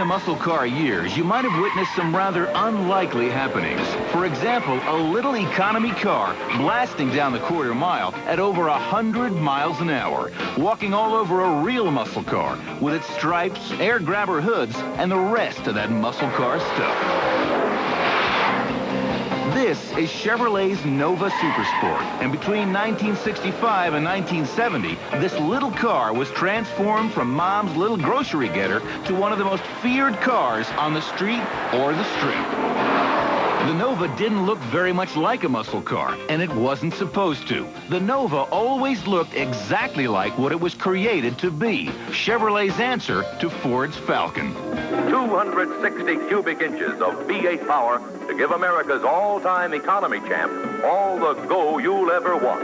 the muscle car years, you might have witnessed some rather unlikely happenings. For example, a little economy car blasting down the quarter mile at over 100 miles an hour, walking all over a real muscle car with its stripes, air grabber hoods, and the rest of that muscle car stuff. This is Chevrolet's Nova Supersport, and between 1965 and 1970, this little car was transformed from Mom's little grocery getter to one of the most feared cars on the street or the strip. The Nova didn't look very much like a muscle car, and it wasn't supposed to. The Nova always looked exactly like what it was created to be, Chevrolet's answer to Ford's Falcon. 260 cubic inches of V8 power to give America's all-time economy champ all the go you'll ever want.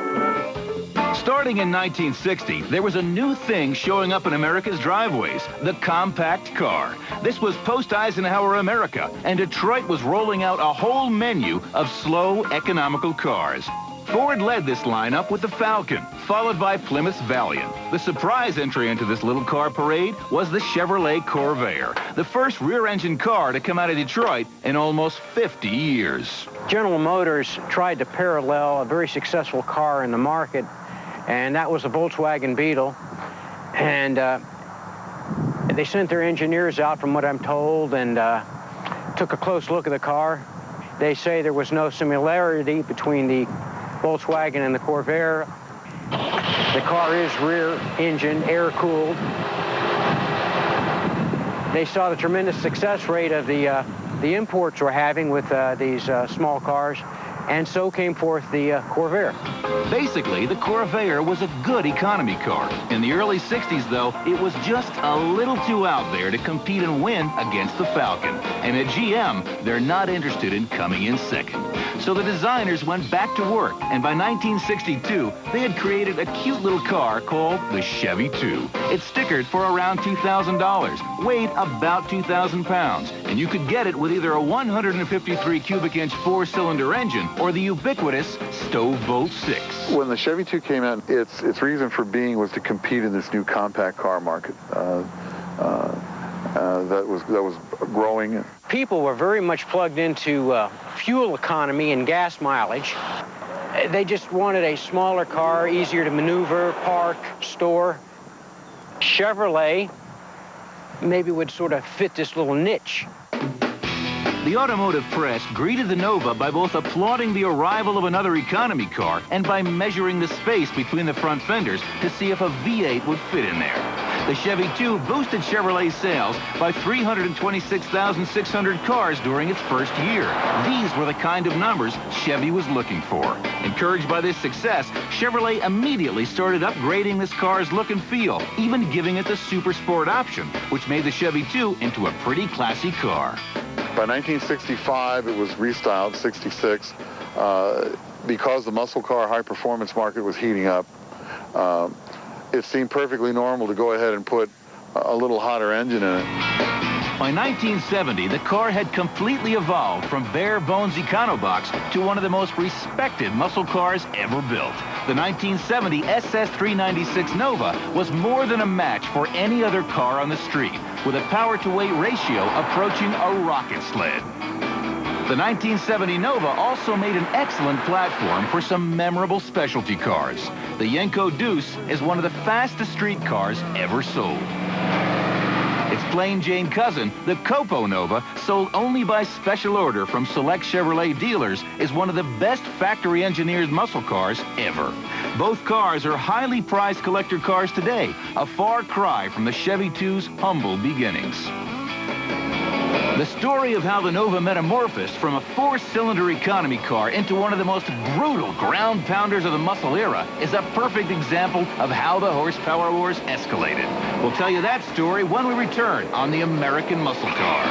Starting in 1960, there was a new thing showing up in America's driveways, the compact car. This was post-Eisenhower America, and Detroit was rolling out a whole menu of slow, economical cars. Ford led this lineup with the Falcon, followed by Plymouth's Valiant. The surprise entry into this little car parade was the Chevrolet Corvair, the first rear-engine car to come out of Detroit in almost 50 years. General Motors tried to parallel a very successful car in the market, and that was the Volkswagen Beetle. And they sent their engineers out, from what I'm told, and took a close look at the car. They say there was no similarity between the Volkswagen and the Corvair. The car is rear-engine, air-cooled. They saw the tremendous success rate of the imports we're having with these small cars, and so came forth the Corvair. Basically, the Corvair was a good economy car. In the early 60s, though, it was just a little too out there to compete and win against the Falcon. And at GM, they're not interested in coming in second. So the designers went back to work, and by 1962, they had created a cute little car called the Chevy II. It's stickered for around $2,000, weighed about 2,000 pounds, and you could get it with either a 153 cubic inch four-cylinder engine or the ubiquitous Stove-Bolt 6. When the Chevy II came out, its reason for being was to compete in this new compact car market that was growing. People were very much plugged into fuel economy and gas mileage. They just wanted a smaller car, easier to maneuver, park, store. Chevrolet maybe would sort of fit this little niche. The automotive press greeted the Nova by both applauding the arrival of another economy car and by measuring the space between the front fenders to see if a V8 would fit in there. The Chevy II boosted Chevrolet's sales by 326,600 cars during its first year. These were the kind of numbers Chevy was looking for. Encouraged by this success, Chevrolet immediately started upgrading this car's look and feel, even giving it the Super Sport option, which made the Chevy II into a pretty classy car. By 1965, it was restyled, 66, because the muscle car high-performance market was heating up. It seemed perfectly normal to go ahead and put a little hotter engine in it. By 1970, the car had completely evolved from bare-bones econobox to one of the most respected muscle cars ever built. The 1970 SS396 Nova was more than a match for any other car on the street, with a power-to-weight ratio approaching a rocket sled. The 1970 Nova also made an excellent platform for some memorable specialty cars. The Yenko Deuce is one of the fastest street cars ever sold. Its plain Jane cousin, the Copo Nova, sold only by special order from select Chevrolet dealers, is one of the best factory-engineered muscle cars ever. Both cars are highly prized collector cars today, a far cry from the Chevy II's humble beginnings. The story of how the Nova metamorphosed from a four-cylinder economy car into one of the most brutal ground pounders of the muscle era is a perfect example of how the horsepower wars escalated. We'll tell you that story when we return on the American Muscle Car.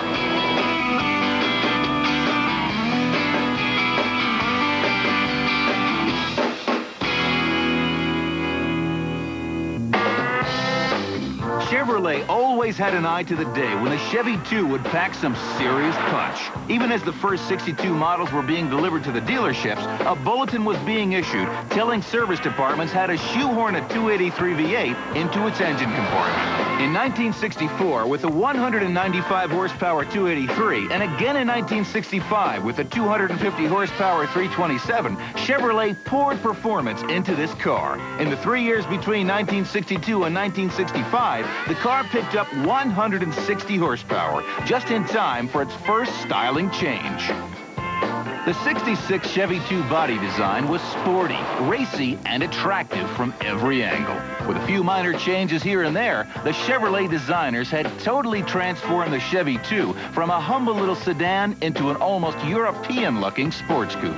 Chevrolet always had an eye to the day when the Chevy II would pack some serious punch. Even as the first 62 models were being delivered to the dealerships, a bulletin was being issued telling service departments how to shoehorn a 283 V8 into its engine compartment. In 1964, with a 195 horsepower 283, and again in 1965 with a 250 horsepower 327, Chevrolet poured performance into this car. In the 3 years between 1962 and 1965, the car picked up 160 horsepower, just in time for its first styling change. The 66 Chevy II body design was sporty, racy, and attractive from every angle. With a few minor changes here and there, the Chevrolet designers had totally transformed the Chevy II from a humble little sedan into an almost European-looking sports coupe.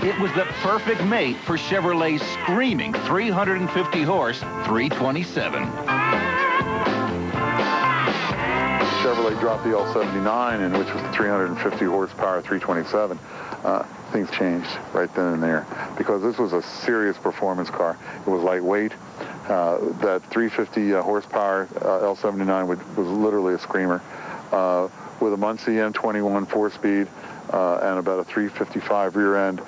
It was the perfect mate for Chevrolet's screaming 350-horse 327. Chevrolet dropped the L79 in, which was the 350 horsepower 327. Things changed right then and there because this was a serious performance car. It was lightweight. That 350 horsepower L79 was literally a screamer. With a Muncie M21 4-speed and about a 355 rear end,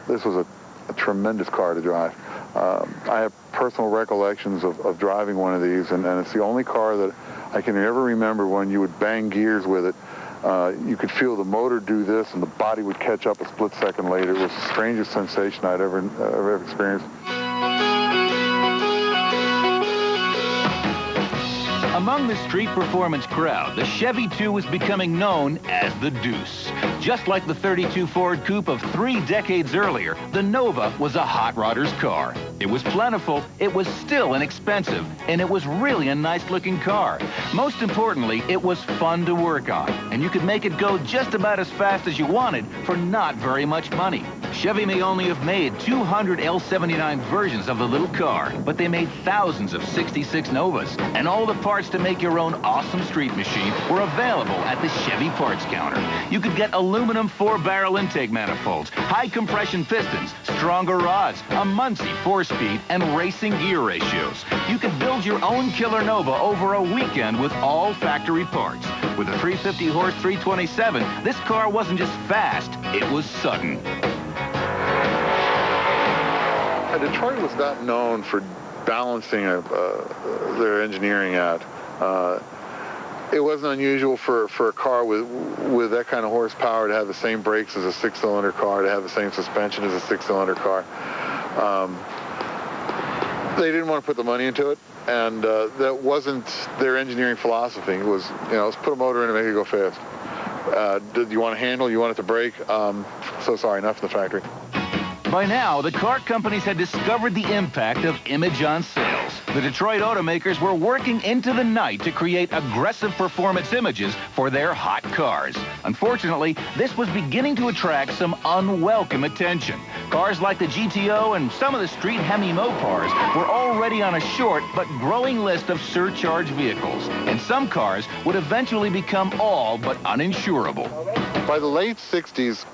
this was a tremendous car to drive. I have personal recollections of driving one of these, and it's the only car that I can ever remember when you would bang gears with it. You could feel the motor do this, and the body would catch up a split second later. It was the strangest sensation I'd ever experienced. Among the street performance crowd, the Chevy II was becoming known as the Deuce. Just like the 32 Ford Coupe of 3 decades earlier, the Nova was a hot rodder's car. It was plentiful, it was still inexpensive, and it was really a nice-looking car. Most importantly, it was fun to work on, and you could make it go just about as fast as you wanted for not very much money. Chevy may only have made 200 L79 versions of the little car, but they made thousands of 66 Novas, and all the parts to make your own awesome street machine were available at the Chevy parts counter. You could get aluminum 4-barrel intake manifolds, high compression pistons, stronger rods, a Muncie 4-speed, and racing gear ratios. You could build your own killer Nova over a weekend with all factory parts. With a 350 horse 327, this car wasn't just fast, it was sudden. Detroit was not known for balancing their engineering out. It wasn't unusual for a car with that kind of horsepower to have the same brakes as a 6-cylinder car, to have the same suspension as a 6-cylinder car. They didn't want to put the money into it, and that wasn't their engineering philosophy. It was, let's put a motor in and make it go fast. Did you want to handle? You want it to brake? So sorry, not from the factory. By now, the car companies had discovered the impact of image on sales. The Detroit automakers were working into the night to create aggressive performance images for their hot cars. Unfortunately, this was beginning to attract some unwelcome attention. Cars like the GTO and some of the street Hemi Mopars were already on a short but growing list of surcharge vehicles, and some cars would eventually become all but uninsurable. By the late 60s,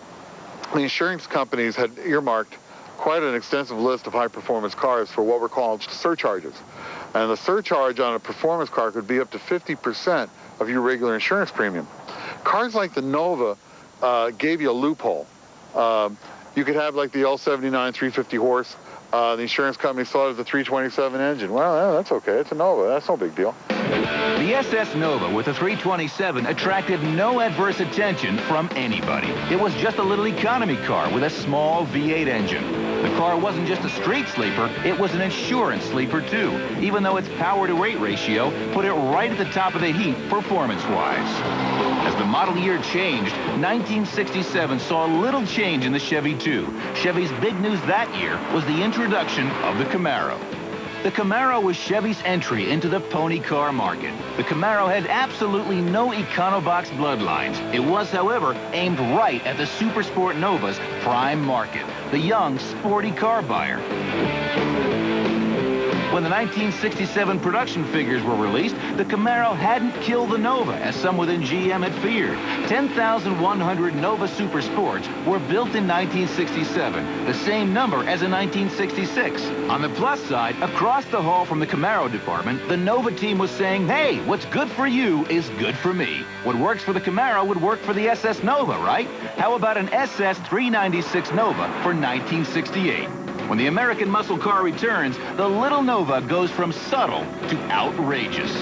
the insurance companies had earmarked quite an extensive list of high-performance cars for what were called surcharges. And the surcharge on a performance car could be up to 50% of your regular insurance premium. Cars like the Nova gave you a loophole. You could have like the L79 350 horse. The insurance company saw it as a 327 engine. Well, that's okay. It's a Nova. That's no big deal. The SS Nova with a 327 attracted no adverse attention from anybody. It was just a little economy car with a small V8 engine. The car wasn't just a street sleeper, it was an insurance sleeper too, even though its power-to-weight ratio put it right at the top of the heap performance-wise. As the model year changed, 1967 saw little change in the Chevy II. Chevy's big news that year was the introduction of the Camaro. The Camaro was Chevy's entry into the pony car market. The Camaro had absolutely no Econobox bloodlines. It was, however, aimed right at the Super Sport Nova's prime market, the young, sporty car buyer. When the 1967 production figures were released, the Camaro hadn't killed the Nova, as some within GM had feared. 10,100 Nova Super Sports were built in 1967, the same number as in 1966. On the plus side, across the hall from the Camaro department, the Nova team was saying, hey, what's good for you is good for me. What works for the Camaro would work for the SS Nova, right? How about an SS 396 Nova for 1968? When the American muscle car returns, the little Nova goes from subtle to outrageous.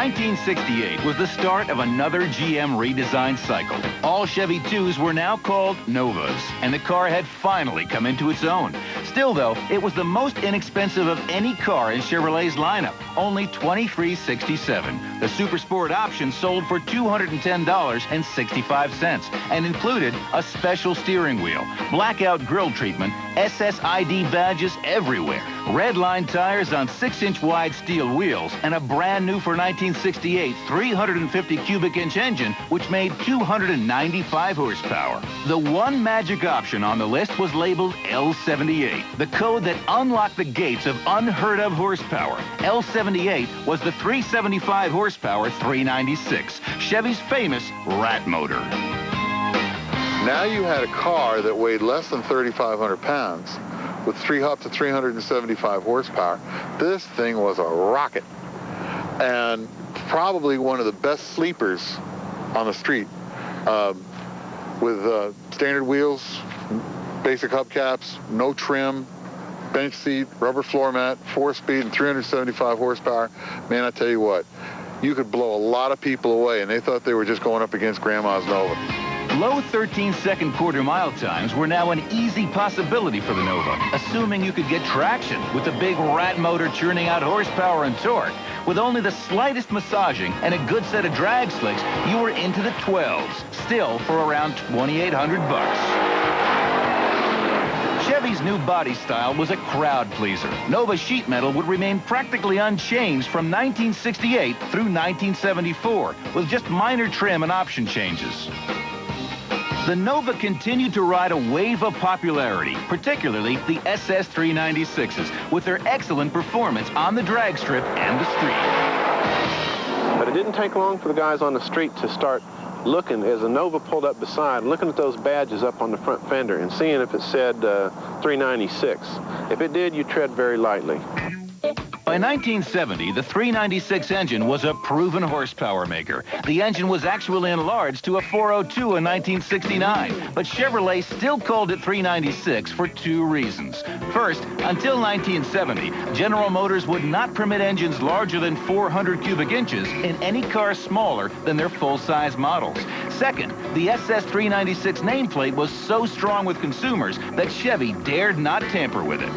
1968 was the start of another GM redesign cycle. All Chevy IIs were now called Novas, and the car had finally come into its own. Still, though, it was the most inexpensive of any car in Chevrolet's lineup, only $23.67. The Super Sport option sold for $210.65 and included a special steering wheel, blackout grille treatment, SSID badges everywhere, red line tires on 6-inch wide steel wheels, and a brand new for 1968 350 cubic inch engine, which made 295 horsepower. The one magic option on the list was labeled L78, the code that unlocked the gates of unheard of horsepower. L78 was the 375 horsepower 396, Chevy's famous rat motor. Now you had a car that weighed less than 3,500 pounds with up to 375 horsepower. This thing was a rocket and probably one of the best sleepers on the street, with standard wheels, basic hubcaps, no trim, bench seat, rubber floor mat, 4-speed and 375 horsepower. Man, I tell you what, you could blow a lot of people away, and they thought they were just going up against Grandma's Nova. Low 13-second quarter-mile times were now an easy possibility for the Nova, assuming you could get traction with the big rat motor churning out horsepower and torque. With only the slightest massaging and a good set of drag slicks, you were into the 12s, still for around $2,800. Chevy's new body style was a crowd pleaser. Nova sheet metal would remain practically unchanged from 1968 through 1974, with just minor trim and option changes. The Nova continued to ride a wave of popularity, particularly the SS 396s, with their excellent performance on the drag strip and the street. But it didn't take long for the guys on the street to start looking, as the Nova pulled up beside, looking at those badges up on the front fender and seeing if it said 396. If it did, you tread very lightly. By 1970, the 396 engine was a proven horsepower maker. The engine was actually enlarged to a 402 in 1969, but Chevrolet still called it 396 for two reasons. First, until 1970, General Motors would not permit engines larger than 400 cubic inches in any car smaller than their full-size models. Second, the SS 396 nameplate was so strong with consumers that Chevy dared not tamper with it.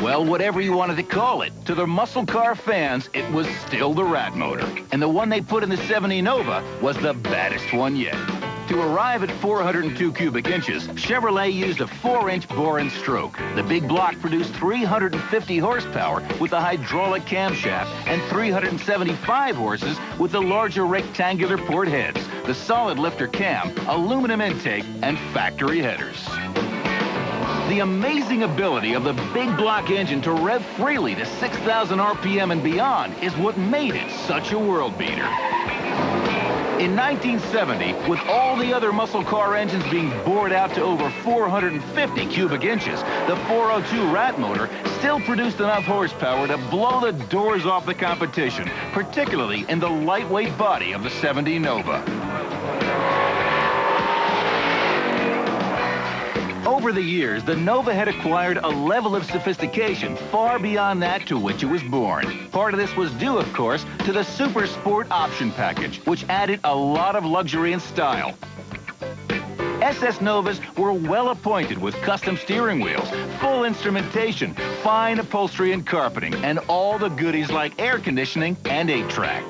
Well, whatever you wanted to call it, to the muscle car fans, it was still the rat motor. And the one they put in the 70 Nova was the baddest one yet. To arrive at 402 cubic inches, Chevrolet used a 4-inch bore and stroke. The big block produced 350 horsepower with the hydraulic camshaft and 375 horses with the larger rectangular port heads, the solid lifter cam, aluminum intake, and factory headers. The amazing ability of the big block engine to rev freely to 6,000 RPM and beyond is what made it such a world beater. In 1970, with all the other muscle car engines being bored out to over 450 cubic inches, the 402 rat motor still produced enough horsepower to blow the doors off the competition, particularly in the lightweight body of the 70 Nova. Over the years, the Nova had acquired a level of sophistication far beyond that to which it was born. Part of this was due, of course, to the Super Sport option package, which added a lot of luxury and style. SS Novas were well appointed with custom steering wheels, full instrumentation, fine upholstery and carpeting, and all the goodies like air conditioning and 8-track.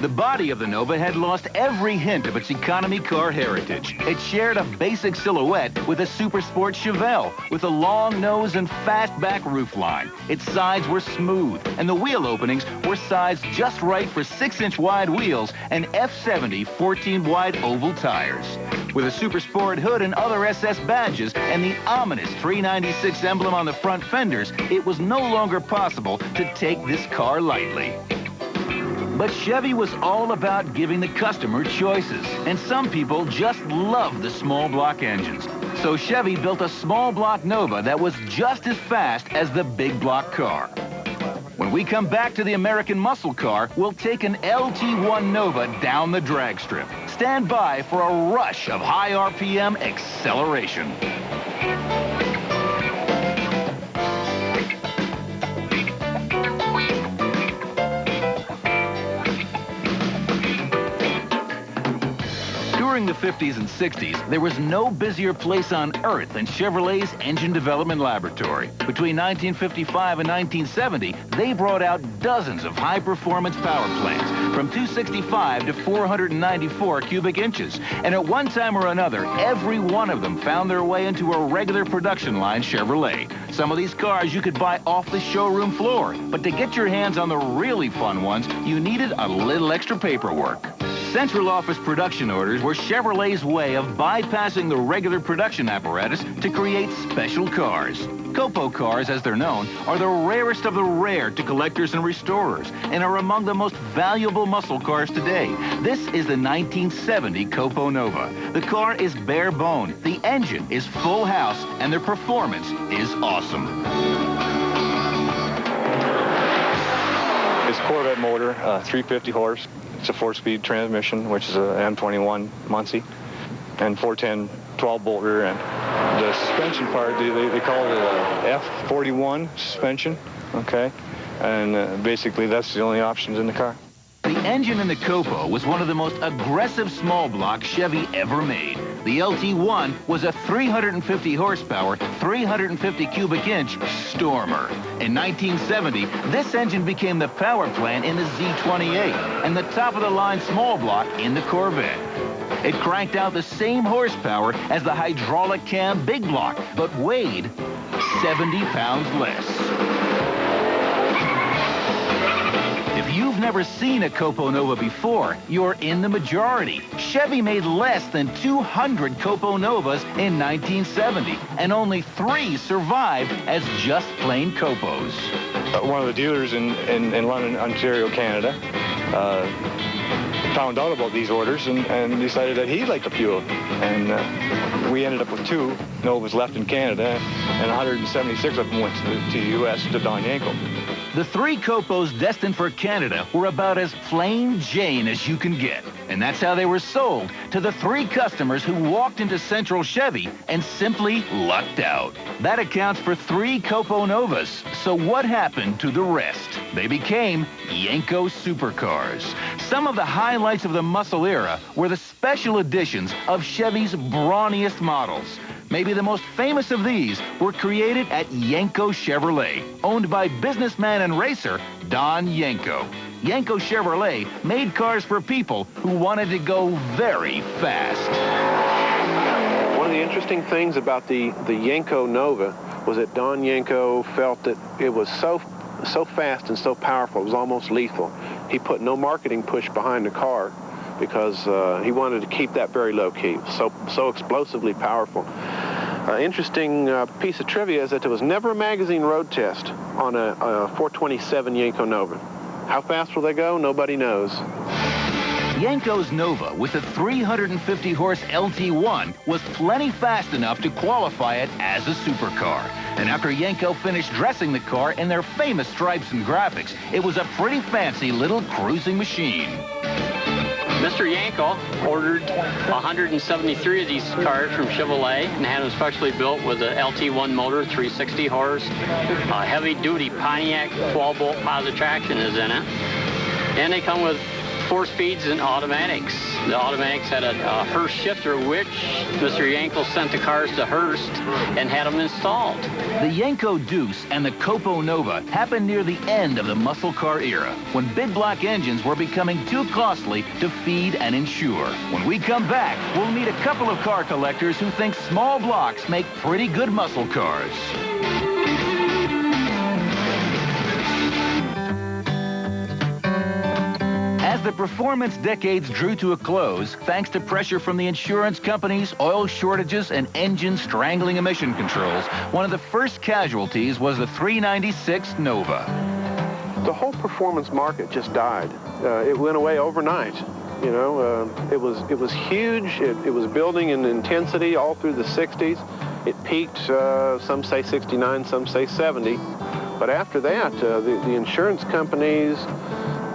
The body of the Nova had lost every hint of its economy car heritage. It shared a basic silhouette with a Super Sport Chevelle, with a long nose and fast back roofline. Its sides were smooth, and the wheel openings were sized just right for 6-inch wide wheels and F70 14-wide oval tires. With a Super Sport hood and other SS badges and the ominous 396 emblem on the front fenders, it was no longer possible to take this car lightly. But Chevy was all about giving the customer choices, and some people just loved the small block engines. So Chevy built a small block Nova that was just as fast as the big block car. When we come back to the American muscle car, we'll take an LT1 Nova down the drag strip. Stand by for a rush of high RPM acceleration. During the 50s and 60s, there was no busier place on Earth than Chevrolet's Engine Development Laboratory. Between 1955 and 1970, they brought out dozens of high-performance power plants, from 265 to 494 cubic inches. And at one time or another, every one of them found their way into a regular production line Chevrolet. Some of these cars you could buy off the showroom floor, but to get your hands on the really fun ones, you needed a little extra paperwork. Central office production orders were Chevrolet's way of bypassing the regular production apparatus to create special cars. Copo cars, as they're known, are the rarest of the rare to collectors and restorers and are among the most valuable muscle cars today. This is the 1970 Copo Nova. The car is bare bone, the engine is full house, and their performance is awesome. It's Corvette motor, 350 horse. It's a 4-speed transmission, which is an M21 Muncie, and 410 12-bolt rear end. The suspension part, they call it a F41 suspension, okay? And basically, that's the only options in the car. The engine in the Copo was one of the most aggressive small block Chevy ever made. The LT1 was a 350 horsepower, 350 cubic inch Stormer. In 1970, this engine became the power plant in the Z28 and the top-of-the-line small block in the Corvette. It cranked out the same horsepower as the hydraulic cam big block, but weighed 70 pounds less. If you've never seen a Copo Nova before, you're in the majority. Chevy made less than 200 Copo Novas in 1970, and only 3 survived as just plain Copos. One of the dealers in London, Ontario, Canada, found out about these orders and decided that he'd like a few of them. And we ended up with 2 Novas left in Canada, and 176 of them went to the U.S. to Don Yanko. The 3 Copos destined for Canada were about as plain Jane as you can get. And that's how they were sold to the 3 customers who walked into Central Chevy and simply lucked out. That accounts for 3 Copo Novas. So what happened to the rest? They became Yanko supercars. Some of the highlights of the muscle era were the special editions of Chevy's brawniest models. Maybe the most famous of these were created at Yanko Chevrolet, owned by businessman and racer Don Yanko. Yanko Chevrolet made cars for people who wanted to go very fast. One of the interesting things about the Yanko Nova was that Don Yanko felt that it was so fast and so powerful, it was almost lethal. He put no marketing push behind the car because he wanted to keep that very low-key, so explosively powerful. Interesting piece of trivia is that there was never a magazine road test on a 427 Yanko Nova. How fast will they go? Nobody knows. Yanko's Nova with a 350-horse LT1 was plenty fast enough to qualify it as a supercar. And after Yanko finished dressing the car in their famous stripes and graphics, it was a pretty fancy little cruising machine. Mr. Yanko ordered 173 of these cars from Chevrolet and had them specially built with an LT1 motor, 360 horse. A heavy-duty Pontiac 12-bolt positive traction is in it. And they come with 4 speeds and automatics. The automatics had a Hearst shifter, which Mr. Yankel sent the cars to Hearst and had them installed. The Yenko Deuce and the Copo Nova happened near the end of the muscle car era, when big block engines were becoming too costly to feed and insure. When we come back, we'll meet a couple of car collectors who think small blocks make pretty good muscle cars. As the performance decades drew to a close, thanks to pressure from the insurance companies, oil shortages, and engine strangling emission controls, one of the first casualties was the 396 Nova. The whole performance market just died. It went away overnight. You know, it was huge. It was building in intensity all through the 60s. It peaked, some say 69, some say 70. But after that, the insurance companies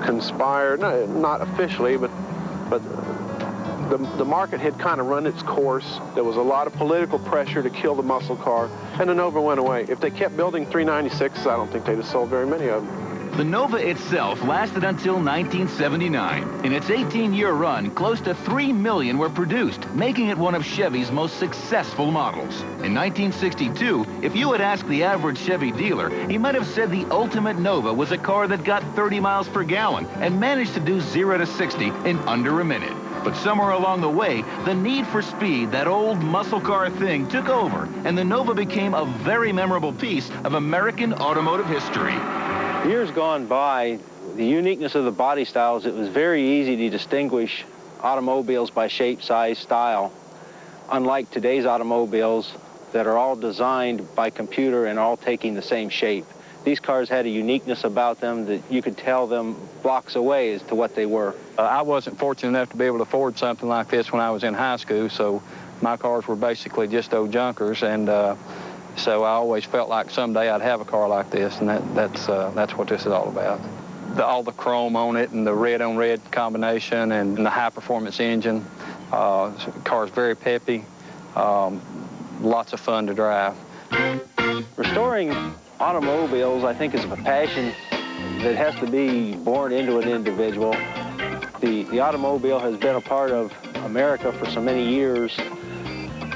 conspired, not officially, but the market had kind of run its course. There was a lot of political pressure to kill the muscle car, and the Nova went away. If they kept building 396s, I don't think they'd have sold very many of them. The Nova itself lasted until 1979. In its 18-year run, close to 3 million were produced, making it one of Chevy's most successful models. In 1962, if you had asked the average Chevy dealer, he might have said the ultimate Nova was a car that got 30 miles per gallon and managed to do 0 to 60 in under a minute. But somewhere along the way, the need for speed, that old muscle car thing, took over, and the Nova became a very memorable piece of American automotive history. Years gone by, the uniqueness of the body styles, it was very easy to distinguish automobiles by shape, size, style, unlike today's automobiles that are all designed by computer and all taking the same shape. These cars had a uniqueness about them that you could tell them blocks away as to what they were. I wasn't fortunate enough to be able to afford something like this when I was in high school, so my cars were basically just old junkers, and so I always felt like someday I'd have a car like this, and that's what this is all about. All the chrome on it and the red-on-red combination and the high-performance engine. The car's very peppy, lots of fun to drive. Restoring automobiles, I think, is a passion that has to be born into an individual. The automobile has been a part of America for so many years.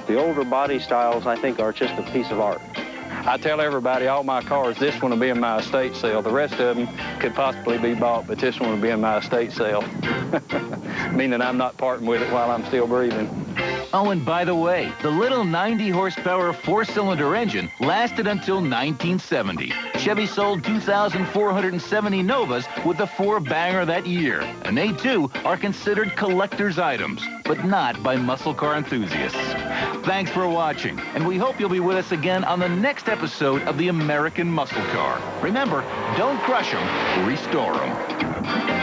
The older body styles, I think, are just a piece of art. I tell everybody, all my cars, this one will be in my estate sale. The rest of them could possibly be bought, but this one will be in my estate sale. Meaning I'm not parting with it while I'm still breathing. Oh, and by the way, the little 90-horsepower four-cylinder engine lasted until 1970. Chevy sold 2,470 Novas with the four-banger that year, and they, too, are considered collector's items, but not by muscle car enthusiasts. Thanks for watching, and we hope you'll be with us again on the next episode of the American Muscle Car. Remember, don't crush them, restore them.